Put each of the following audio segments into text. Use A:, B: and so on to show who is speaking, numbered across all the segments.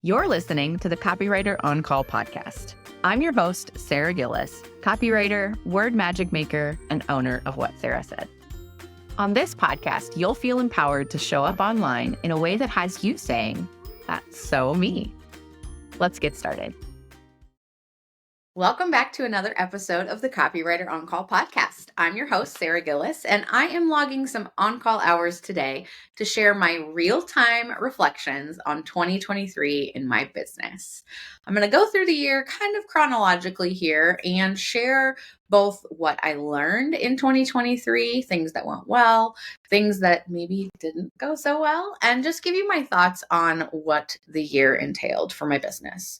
A: You're listening to the Copywriter On Call podcast. I'm your host, Sara Gillis, copywriter, word magic maker, and owner of What Sara Said. On this podcast, you'll feel empowered to show up online in a way that has you saying, "That's so me." Let's get started. Welcome back to another episode of the Copywriter On Call podcast. I'm your host, Sara Gillis, and I am logging some on-call hours today to share my real-time reflections on 2023 in my business. I'm going to go through the year kind of chronologically here and share both what I learned in 2023, things that went well, things that maybe didn't go so well, and just give you my thoughts on what the year entailed for my business.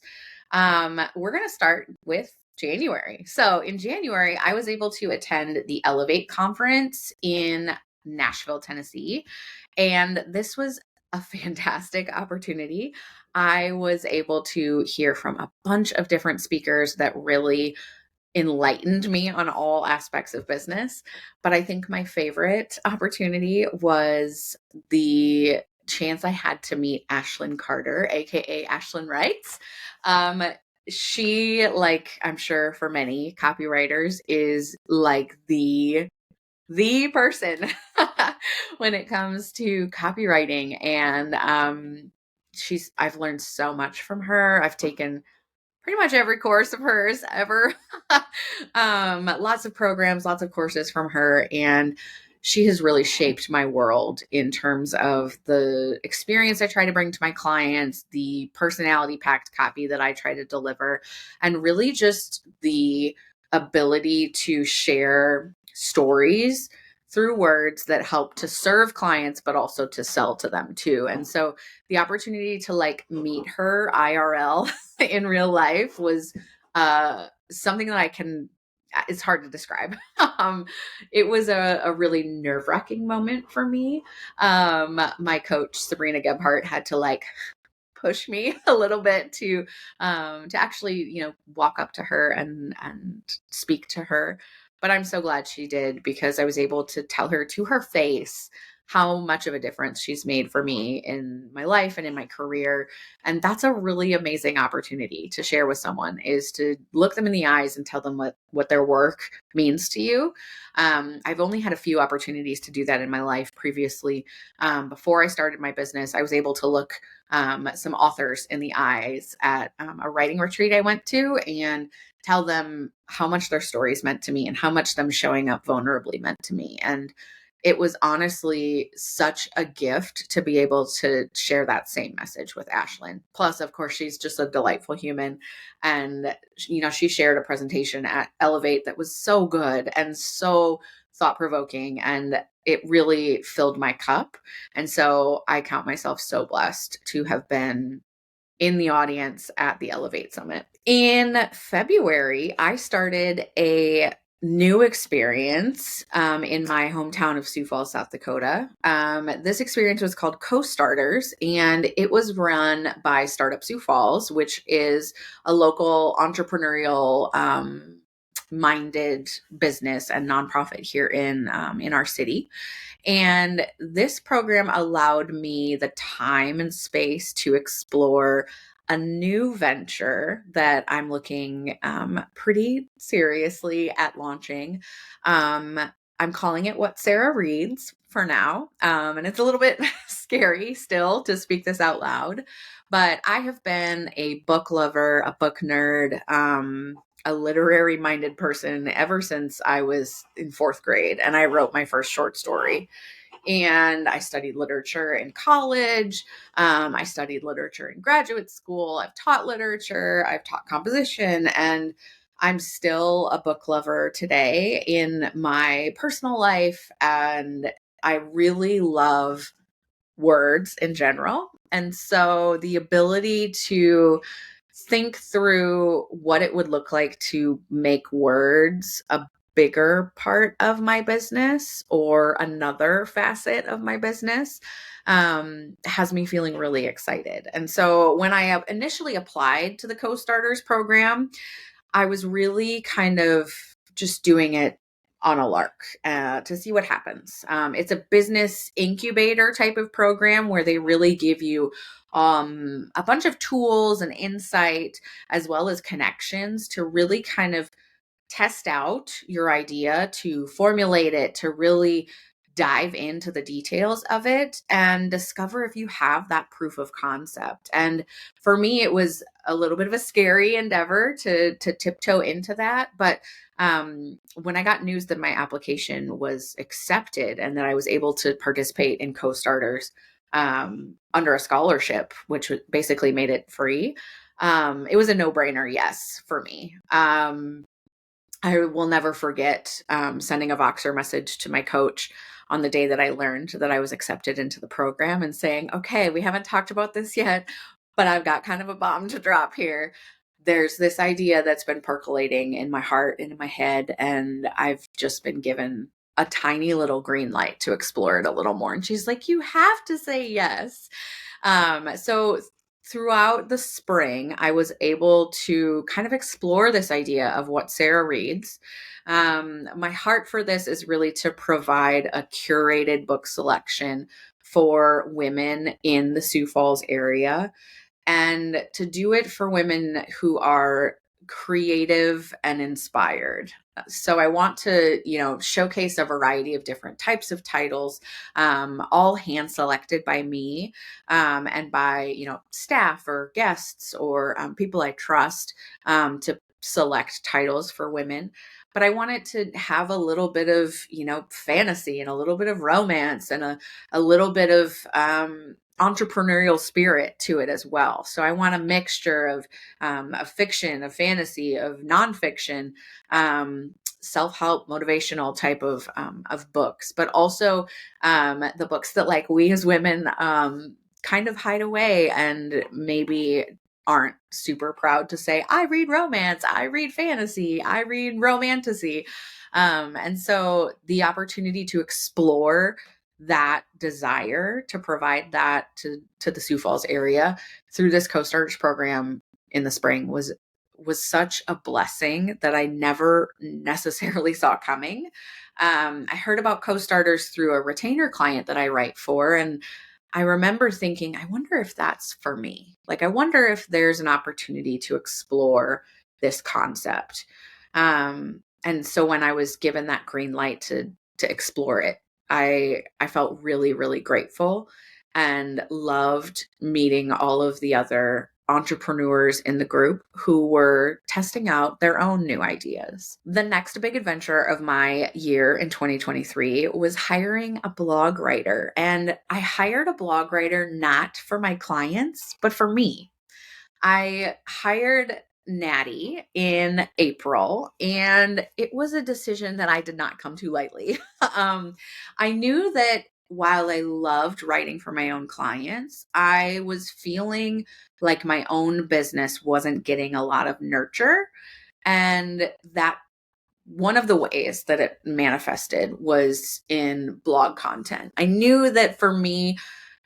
A: We're going to start with January. So in January, I was able to attend the Elevate conference in Nashville, Tennessee. And this was a fantastic opportunity. I was able to hear from a bunch of different speakers that really enlightened me on all aspects of business. But I think my favorite opportunity was the chance I had to meet Ashlyn Carter, aka Ashlyn Writes. She, like I'm sure for many copywriters, is like the person when it comes to copywriting. And I've learned so much from her. I've taken pretty much every course of hers ever. Lots of programs, lots of courses from her. And she has really shaped my world in terms of the experience I try to bring to my clients, the personality packed copy that I try to deliver, and really just the ability to share stories through words that help to serve clients, but also to sell to them too. And so the opportunity to meet her IRL in real life was something that it's hard to describe. It was a really nerve-wracking moment for me. My coach, Sabrina Gebhardt, had to push me a little bit to actually, walk up to her and speak to her. But I'm so glad she did, because I was able to tell her to her face how much of a difference she's made for me in my life and in my career. And that's a really amazing opportunity to share with someone, is to look them in the eyes and tell them what their work means to you. I've only had a few opportunities to do that in my life previously. Before I started my business, I was able to look some authors in the eyes at a writing retreat I went to and tell them how much their stories meant to me and how much them showing up vulnerably meant to me. And it was honestly such a gift to be able to share that same message with Ashlyn. Plus, of course, she's just a delightful human. And, she shared a presentation at Elevate that was so good and so thought-provoking, and it really filled my cup. And so I count myself so blessed to have been in the audience at the Elevate Summit. In February, I started a new experience in my hometown of Sioux Falls, South Dakota. This experience was called Co-Starters, and it was run by Startup Sioux Falls, which is a local entrepreneurial minded business and nonprofit here in our city. And this program allowed me the time and space to explore a new venture that I'm looking pretty seriously at launching. I'm calling it What Sara Reads for now. And it's a little bit scary still to speak this out loud, but I have been a book lover, a book nerd, a literary minded person ever since I was in 4th grade, and I wrote my first short story. And I studied literature in college. I studied literature in graduate school. I've taught literature. I've taught composition, and I'm still a book lover today in my personal life. And I really love words in general. And so the ability to think through what it would look like to make words a bigger part of my business or another facet of my business has me feeling really excited. And so when I initially applied to the Co-Starters program, I was really kind of just doing it on a lark to see what happens. It's a business incubator type of program where they really give you a bunch of tools and insight, as well as connections to really kind of test out your idea, to formulate it, to really dive into the details of it and discover if you have that proof of concept. And for me, it was a little bit of a scary endeavor to tiptoe into that. But when I got news that my application was accepted and that I was able to participate in co-starters under a scholarship, which basically made it free, it was a no-brainer yes for me. I will never forget sending a Voxer message to my coach on the day that I learned that I was accepted into the program and saying, okay, we haven't talked about this yet, but I've got kind of a bomb to drop here. There's this idea that's been percolating in my heart and in my head, and I've just been given a tiny little green light to explore it a little more. And she's like, you have to say yes. So throughout the spring, I was able to kind of explore this idea of what Sara reads. My heart for this is really to provide a curated book selection for women in the Sioux Falls area, and to do it for women who are creative and inspired. So I want to, showcase a variety of different types of titles, all hand selected by me, and by, staff or guests or people I trust, to select titles for women. But I want it to have a little bit of, fantasy and a little bit of romance and a little bit of entrepreneurial spirit to it as well. So I want a mixture of fiction, of fantasy, of nonfiction, self-help, motivational type of books, but also the books that like we as women kind of hide away and maybe aren't super proud to say, I read romance, I read fantasy, I read romantasy. And so the opportunity to explore that desire to provide that to the Sioux Falls area through this co-starters program in the spring was such a blessing that I never necessarily saw coming. I heard about co-starters through a retainer client that I write for, and I remember thinking, I wonder if that's for me. Like, I wonder if there's an opportunity to explore this concept. And so when I was given that green light to explore it, I felt really, really grateful and loved meeting all of the other entrepreneurs in the group who were testing out their own new ideas. The next big adventure of my year in 2023 was hiring a blog writer. And I hired a blog writer not for my clients, but for me. I hired Natty in April, and it was a decision that I did not come to lightly. I knew that while I loved writing for my own clients, I was feeling like my own business wasn't getting a lot of nurture. And that one of the ways that it manifested was in blog content. I knew that for me,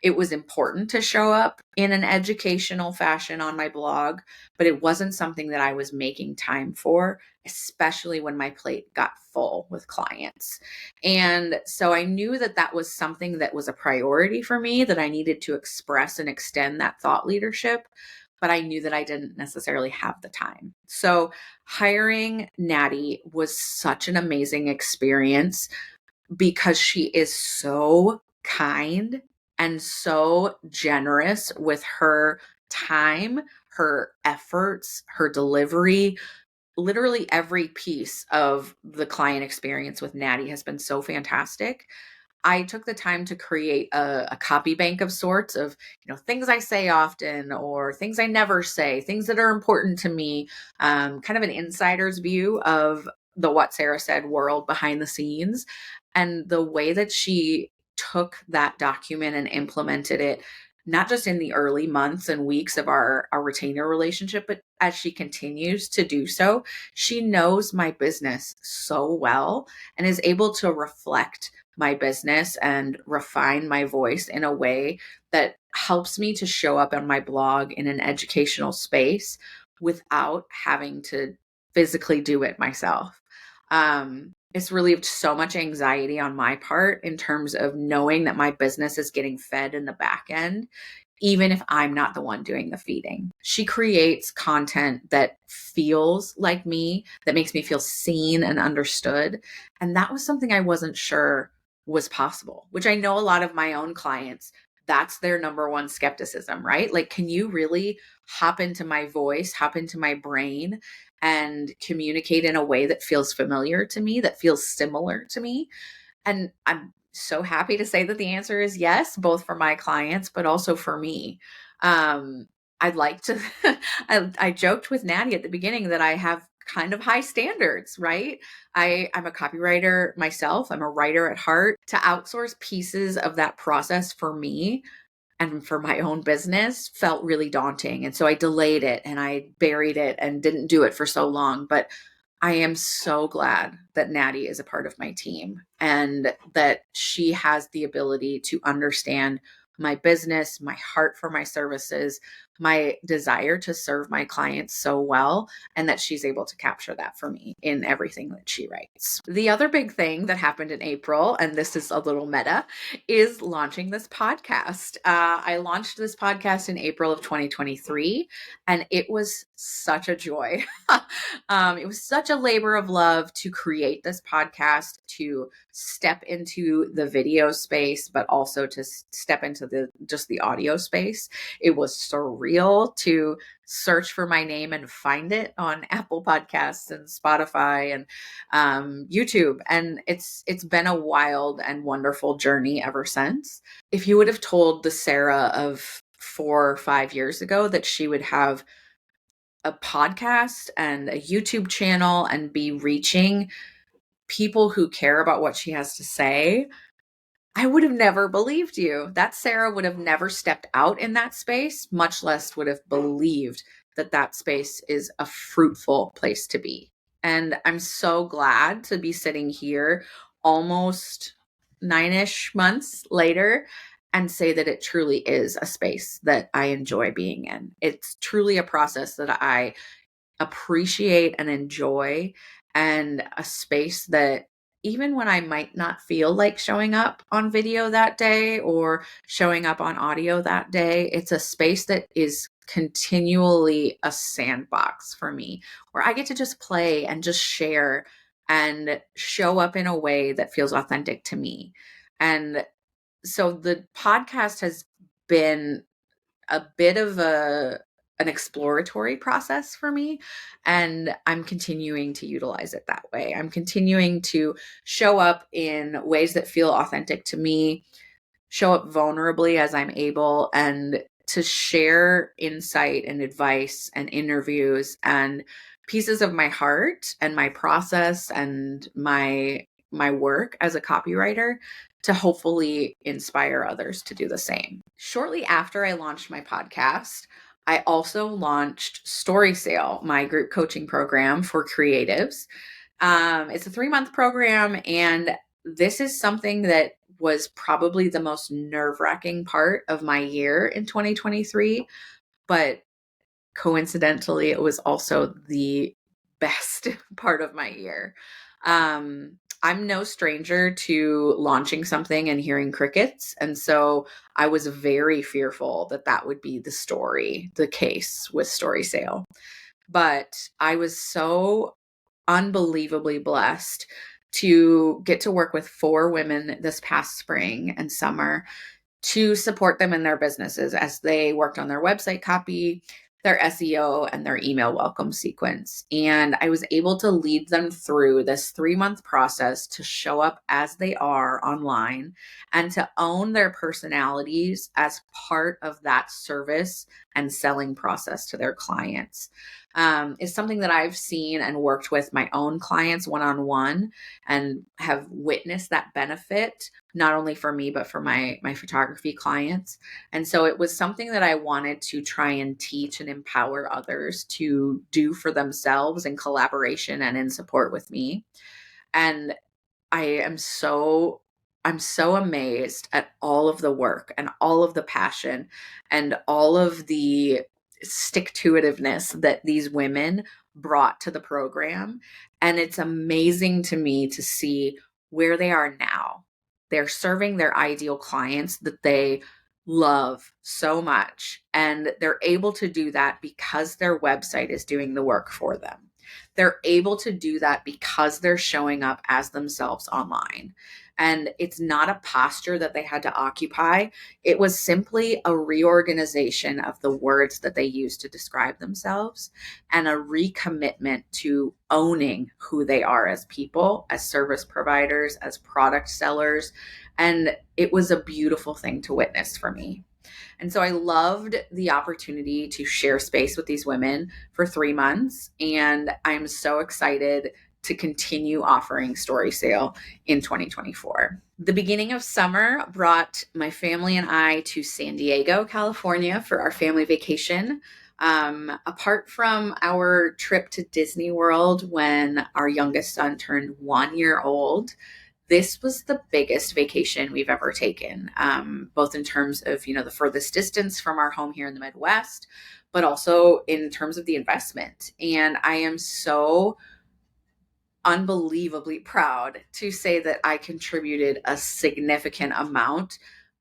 A: it was important to show up in an educational fashion on my blog, but it wasn't something that I was making time for, especially when my plate got full with clients. And so I knew that that was something that was a priority for me, that I needed to express and extend that thought leadership, but I knew that I didn't necessarily have the time. So hiring Natty was such an amazing experience because she is so kind and so generous with her time, her efforts, her delivery. Literally every piece of the client experience with Natty has been so fantastic. I took the time to create a copy bank of sorts of, things I say often or things I never say, things that are important to me, kind of an insider's view of the What Sara Said world behind the scenes. And the way that she took that document and implemented it, not just in the early months and weeks of our retainer relationship, but as she continues to do so, she knows my business so well and is able to reflect my business and refine my voice in a way that helps me to show up on my blog in an educational space without having to physically do it myself. It's relieved so much anxiety on my part in terms of knowing that my business is getting fed in the back end, even if I'm not the one doing the feeding. She creates content that feels like me, that makes me feel seen and understood. And that was something I wasn't sure was possible, which I know a lot of my own clients, that's their number one skepticism, right? Like, can you really hop into my voice, hop into my brain and communicate in a way that feels familiar to me, that feels similar to me? And I'm so happy to say that the answer is yes, both for my clients, but also for me. I'd like to, I joked with Natty at the beginning that I have kind of high standards, right? I'm a copywriter myself. I'm a writer at heart. To outsource pieces of that process for me and for my own business felt really daunting. And so I delayed it and I buried it and didn't do it for so long. But I am so glad that Natty is a part of my team and that she has the ability to understand my business, my heart for my services, my desire to serve my clients so well, and that she's able to capture that for me in everything that she writes. The other big thing that happened in April, and this is a little meta, is launching this podcast. I launched this podcast in April of 2023, and it was such a joy. It was such a labor of love to create this podcast, to step into the video space, but also to step into just the audio space. It was surreal to search for my name and find it on Apple Podcasts and Spotify and YouTube. And it's been a wild and wonderful journey ever since. If you would have told the Sara of 4 or 5 years ago that she would have a podcast and a YouTube channel and be reaching people who care about what she has to say, I would have never believed you. That Sara would have never stepped out in that space, much less would have believed that that space is a fruitful place to be. And I'm so glad to be sitting here almost 9-ish months later and say that it truly is a space that I enjoy being in. It's truly a process that I appreciate and enjoy, and a space that even when I might not feel like showing up on video that day or showing up on audio that day, it's a space that is continually a sandbox for me where I get to just play and just share and show up in a way that feels authentic to me. And so the podcast has been a bit of an exploratory process for me, and I'm continuing to utilize it that way. I'm continuing to show up in ways that feel authentic to me, show up vulnerably as I'm able, and to share insight and advice and interviews and pieces of my heart and my process and my work as a copywriter to hopefully inspire others to do the same. Shortly after I launched my podcast, I also launched Storysale, my group coaching program for creatives. It's a 3-month program, and this is something that was probably the most nerve-wracking part of my year in 2023, but coincidentally, it was also the best part of my year. I'm no stranger to launching something and hearing crickets. And so I was very fearful that that would be the case with Storysale. But I was so unbelievably blessed to get to work with 4 women this past spring and summer to support them in their businesses as they worked on their website copy, their SEO, and their email welcome sequence. And I was able to lead them through this 3-month process to show up as they are online and to own their personalities as part of that service and selling process to their clients. Is something that I've seen and worked with my own clients one-on-one and have witnessed that benefit, not only for me, but for my photography clients. And so it was something that I wanted to try and teach and empower others to do for themselves in collaboration and in support with me. And I'm so amazed at all of the work and all of the passion and all of the stick-to-itiveness that these women brought to the program. And it's amazing to me to see where they are now. They're serving their ideal clients that they love so much. And they're able to do that because their website is doing the work for them. They're able to do that because they're showing up as themselves online. And it's not a posture that they had to occupy. It was simply a reorganization of the words that they used to describe themselves and a recommitment to owning who they are as people, as service providers, as product sellers. And it was a beautiful thing to witness for me. And so I loved the opportunity to share space with these women for 3 months. And I'm so excited to continue offering Storysale in 2024. The beginning of summer brought my family and I to San Diego, California for our family vacation. Apart from our trip to Disney World when our youngest son turned 1 year old, this was the biggest vacation we've ever taken, both in terms of, the furthest distance from our home here in the Midwest, but also in terms of the investment. And I am so unbelievably proud to say that I contributed a significant amount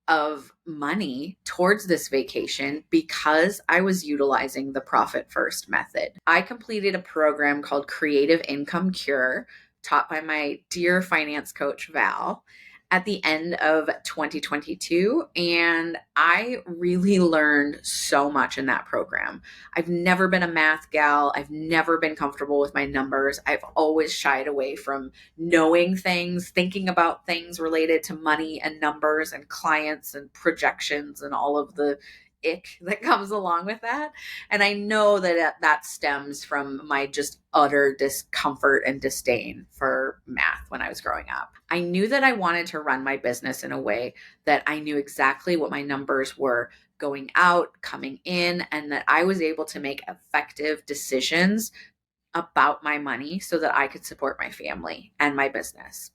A: of money towards this vacation because I was utilizing the profit first method. I completed a program called Creative Income Cure, taught by my dear finance coach, Val, at the end of 2022. And I really learned so much in that program. I've never been a math gal. I've never been comfortable with my numbers. I've always shied away from knowing things, thinking about things related to money and numbers and clients and projections and all of the ick that comes along with that. And I know that stems from my just utter discomfort and disdain for math when I was growing up. I knew that I wanted to run my business in a way that I knew exactly what my numbers were going out, coming in, and that I was able to make effective decisions about my money so that I could support my family and my business.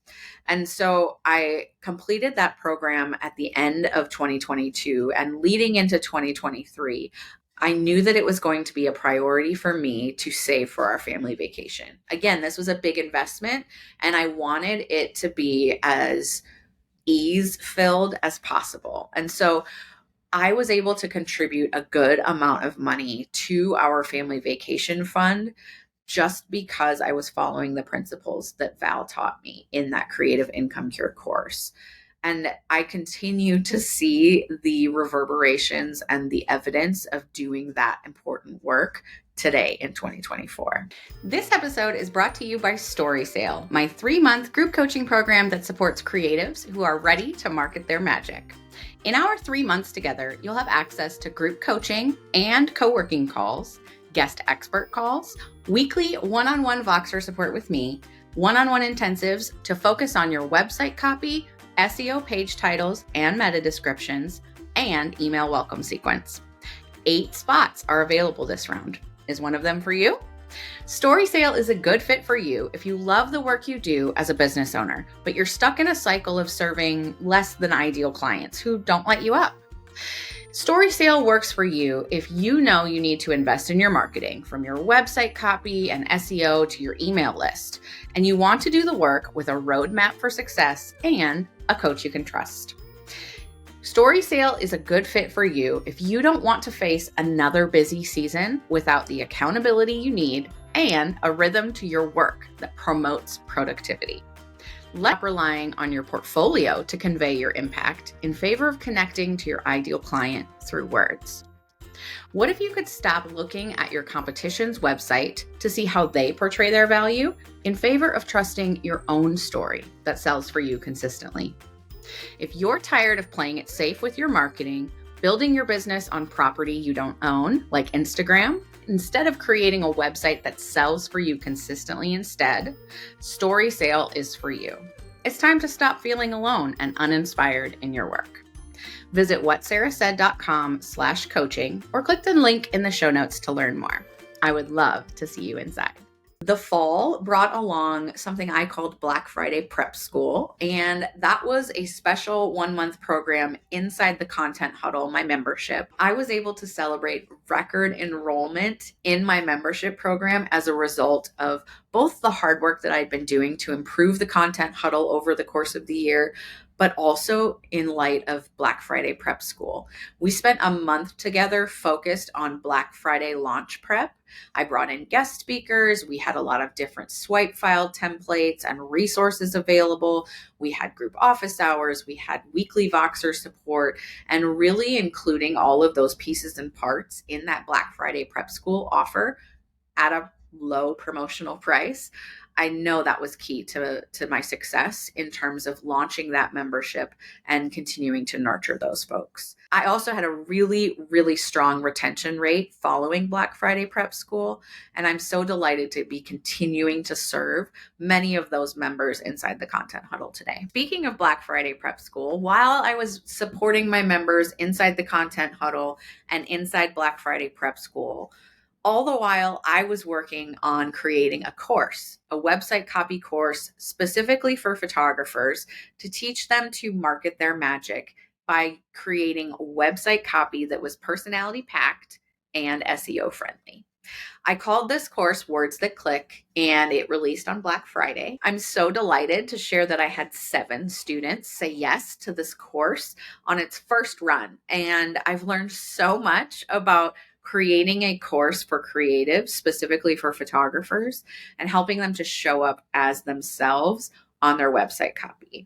A: And so I completed that program at the end of 2022 and leading into 2023. I knew that it was going to be a priority for me to save for our family vacation. Again, this was a big investment and I wanted it to be as ease filled as possible. And so I was able to contribute a good amount of money to our family vacation fund just because I was following the principles that Val taught me in that Creative Income Cure course. And I continue to see the reverberations and the evidence of doing that important work today in 2024. This episode is brought to you by Storysale, my 3-month group coaching program that supports creatives who are ready to market their magic. In our 3 months together, you'll have access to group coaching and co-working calls, guest expert calls, weekly one-on-one Voxer support with me, one-on-one intensives to focus on your website copy, SEO page titles and meta descriptions, and email welcome sequence. 8 spots are available this round. Is one of them for you? Storysale is a good fit for you if you love the work you do as a business owner, but you're stuck in a cycle of serving less than ideal clients who don't light you up. Storysale works for you if you know you need to invest in your marketing, from your website copy and SEO to your email list, and you want to do the work with a roadmap for success and a coach you can trust. Storysale is a good fit for you if you don't want to face another busy season without the accountability you need and a rhythm to your work that promotes productivity. Stop relying on your portfolio to convey your impact in favor of connecting to your ideal client through words. What if you could stop looking at your competition's website to see how they portray their value in favor of trusting your own story that sells for you consistently? If you're tired of playing it safe with your marketing, building your business on property you don't own, like Instagram, instead of creating a website that sells for you consistently instead, Storysale is for you. It's time to stop feeling alone and uninspired in your work. Visit whatsarasaid.com/coaching or click the link in the show notes to learn more. I would love to see you inside. The fall brought along something I called Black Friday Prep School, and that was a special 1-month program inside the Content Huddle, my membership. I was able to celebrate record enrollment in my membership program as a result of both the hard work that I'd been doing to improve the Content Huddle over the course of the year, but also in light of Black Friday prep school. We spent a month together focused on Black Friday launch prep. I brought in guest speakers. We had a lot of different swipe file templates and resources available. We had group office hours. We had weekly Voxer support, and really including all of those pieces and parts in that Black Friday prep school offer at a low promotional price. I know that was key to my success in terms of launching that membership and continuing to nurture those folks. I also had a really, really strong retention rate following Black Friday Prep School, and I'm so delighted to be continuing to serve many of those members inside the Content Huddle today. Speaking of Black Friday Prep School, while I was supporting my members inside the Content Huddle and inside Black Friday Prep School, all the while, I was working on creating a course, a website copy course specifically for photographers to teach them to market their magic by creating a website copy that was personality packed and SEO friendly. I called this course Words That Click, and it released on Black Friday. I'm so delighted to share that I had 7 students say yes to this course on its first run. And I've learned so much about creating a course for creatives, specifically for photographers, and helping them to show up as themselves on their website copy.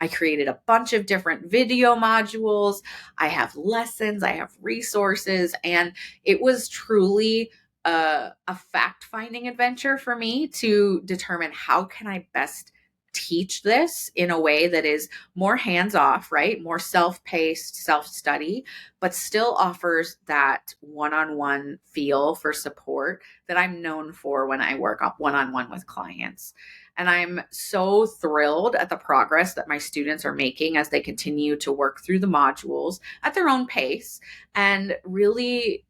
A: I created a bunch of different video modules. I have lessons, I have resources, and it was truly a fact-finding adventure for me to determine how can I best teach this in a way that is more hands-off, right? More self-paced, self-study, but still offers that one-on-one feel for support that I'm known for when I work up one-on-one with clients. And I'm so thrilled at the progress that my students are making as they continue to work through the modules at their own pace, and really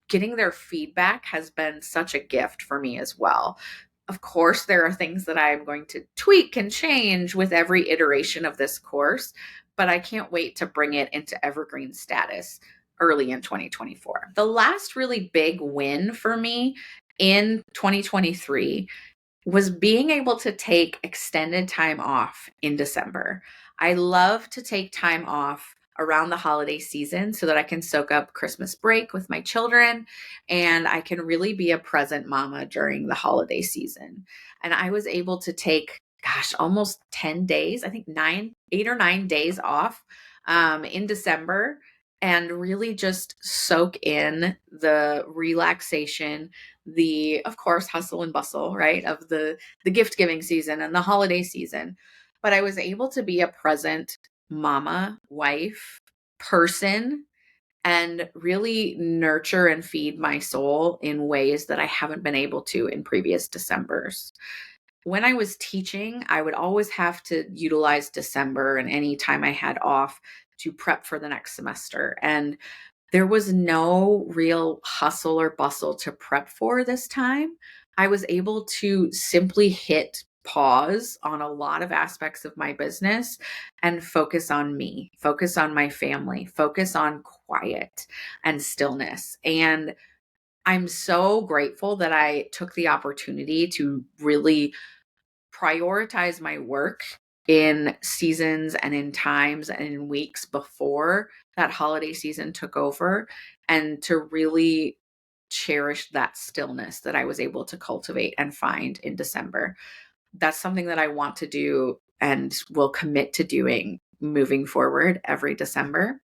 A: getting their feedback has been such a gift for me as well. Of course, there are things that I'm going to tweak and change with every iteration of this course, but I can't wait to bring it into evergreen status early in 2024. The last really big win for me in 2023 was being able to take extended time off in December. I love to take time off around the holiday season so that I can soak up Christmas break with my children and I can really be a present mama during the holiday season. And I was able to take, almost 10 days, I think 8 or 9 days off in December, and really just soak in the relaxation, the, of course, hustle and bustle, right, of the gift giving season and the holiday season. But I was able to be a present mama, wife, person, and really nurture and feed my soul in ways that I haven't been able to in previous Decembers. When I was teaching, I would always have to utilize December and any time I had off to prep for the next semester. And there was no real hustle or bustle to prep for this time. I was able to simply hit pause on a lot of aspects of my business and focus on me, focus on my family, focus on quiet and stillness. And I'm so grateful that I took the opportunity to really prioritize my work in seasons and in times and in weeks before that holiday season took over, and to really cherish that stillness that I was able to cultivate and find in December. That's something that I want to do and will commit to doing moving forward every December.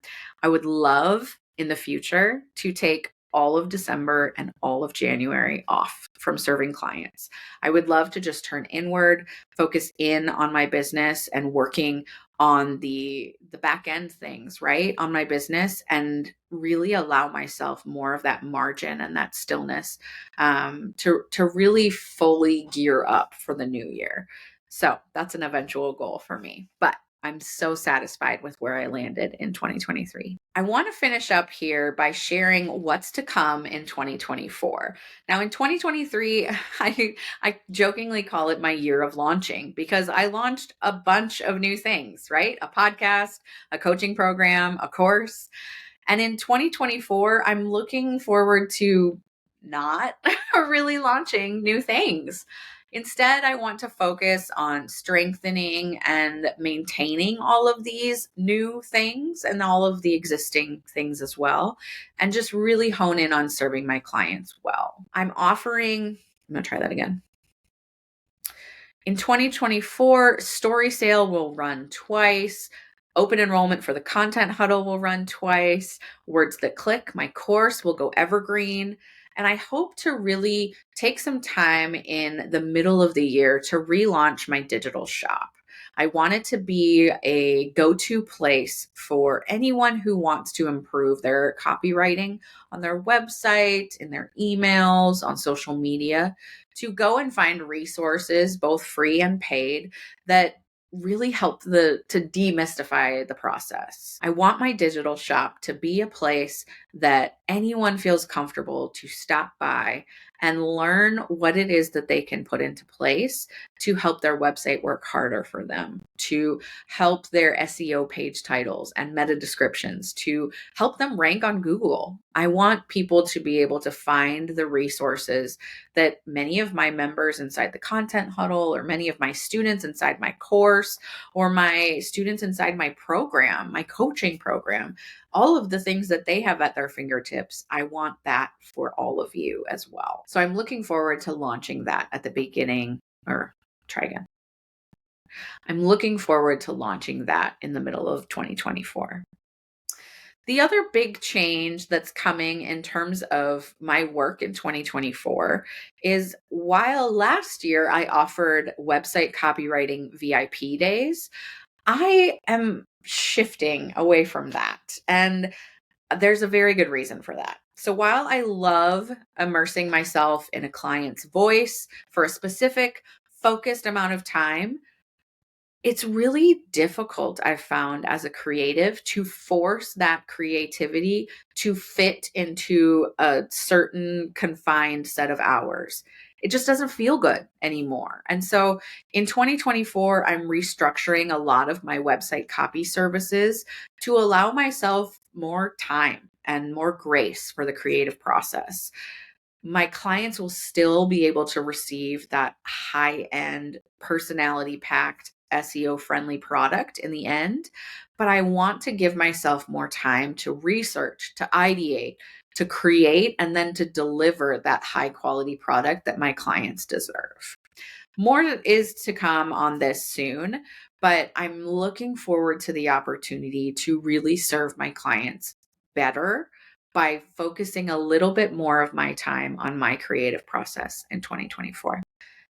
A: I would love in the future to take all of December and all of January off from serving clients. I would love to just turn inward, focus in on my business and working on the back end things, right? On my business, and really allow myself more of that margin and that stillness to really fully gear up for the new year. So that's an eventual goal for me. But I'm so satisfied with where I landed in 2023. I want to finish up here by sharing what's to come in 2024. Now, in 2023, I jokingly call it my year of launching because I launched a bunch of new things, right? A podcast, a coaching program, a course. And in 2024, I'm looking forward to not really launching new things. Instead, I want to focus on strengthening and maintaining all of these new things and all of the existing things as well, and just really hone in on serving my clients well. I'm going to try that again. In 2024, Storysale will run twice. Open enrollment for the Content Huddle will run twice. Words That Click, my course, will go evergreen. And I hope to really take some time in the middle of the year to relaunch my digital shop. I want it to be a go-to place for anyone who wants to improve their copywriting on their website, in their emails, on social media, to go and find resources, both free and paid, that really help to demystify the process. I want my digital shop to be a place that anyone feels comfortable to stop by and learn what it is that they can put into place to help their website work harder for them, to help their SEO page titles and meta descriptions, to help them rank on Google. I want people to be able to find the resources that many of my members inside the Content Huddle, or many of my students inside my course, or my students inside my program, my coaching program, all of the things that they have at their fingertips. I want that for all of you as well. So I'm looking forward to launching that at the beginning, or try again. I'm looking forward to launching that in the middle of 2024. The other big change that's coming in terms of my work in 2024 is, while last year I offered website copywriting VIP days, I am shifting away from that. And there's a very good reason for that. So while I love immersing myself in a client's voice for a specific focused amount of time, it's really difficult, I've found, as a creative, to force that creativity to fit into a certain confined set of hours. It just doesn't feel good anymore. And so in 2024, I'm restructuring a lot of my website copy services to allow myself more time and more grace for the creative process. My clients will still be able to receive that high-end, personality-packed, SEO-friendly product in the end, but I want to give myself more time to research, to ideate, to create, and then to deliver that high-quality product that my clients deserve. More is to come on this soon, but I'm looking forward to the opportunity to really serve my clients better by focusing a little bit more of my time on my creative process in 2024.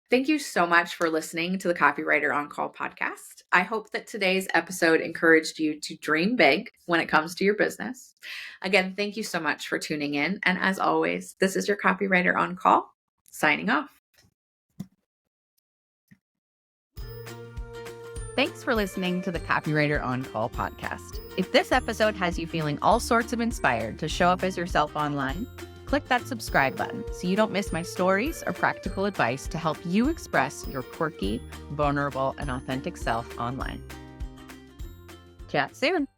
A: Thank you so much for listening to the Copywriter on Call podcast. I hope that today's episode encouraged you to dream big when it comes to your business. Again, thank you so much for tuning in. And as always, this is your Copywriter on Call, signing off.
B: Thanks for listening to the Copywriter on Call podcast. If this episode has you feeling all sorts of inspired to show up as yourself online, click that subscribe button so you don't miss my stories or practical advice to help you express your quirky, vulnerable, and authentic self online. Chat soon.